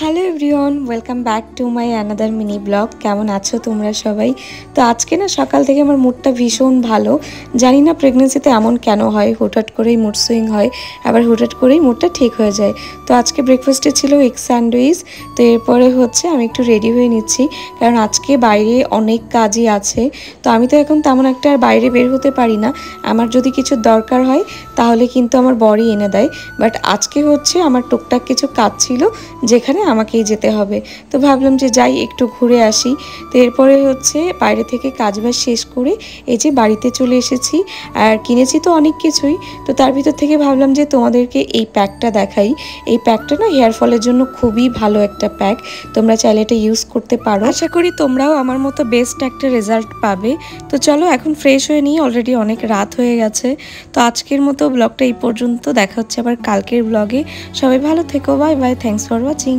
Hello everyone, welcome back to my another mini blog. কেমন আছো তোমরা সবাই? তো আজকে না সকাল থেকে আমার মুডটা ভীষণ ভালো। জানি না প্রেগনেন্সিতে এমন কেন হয়, হুটহাট করেই মুড সুইং হয়, আবার হুটহাট করেই মুডটা ঠিক হয়ে যায়। তো আজকে ব্রেকফাস্টে ছিল এগ স্যান্ডউইচ। তো এরপরে হচ্ছে আমি একটু রেডি হয়ে নিচ্ছি, কারণ আজকে বাইরে অনেক কাজই আছে। তো আমি তো এখন তেমন একটা আর বাইরে বের হতে পারি না। আমার যদি কিছু দরকার হয় তাহলে কিন্তু আমার বরই এনে দেয়, বাট আজকে হচ্ছে আমার টুকটাক কিছু কাজ ছিল যেখানে আমাকেই যেতে হবে। তো ভাবলাম যে যাই একটু ঘুরে আসি। তো এরপরে হচ্ছে বাইরে থেকে কাজবাজ শেষ করে এই যে বাড়িতে চলে এসেছি। আর কিনেছি তো অনেক কিছুই, তো তার ভিতর থেকে ভাবলাম যে তোমাদেরকে এই প্যাকটা দেখাই। এই প্যাকটা না হেয়ার ফলের জন্য খুবই ভালো একটা প্যাক, তোমরা চাইলে এটা ইউজ করতে পারো। আশা করি তোমরাও আমার মতো বেস্ট একটা রেজাল্ট পাবে। তো চলো এখন ফ্রেশ হয়ে নিই, অলরেডি অনেক রাত হয়ে গেছে। তো আজকের মতো ব্লগটা এই পর্যন্ত, দেখা হচ্ছে আবার কালকের ব্লগে। সবাই ভালো থেকো, bye bye, thanks for watching.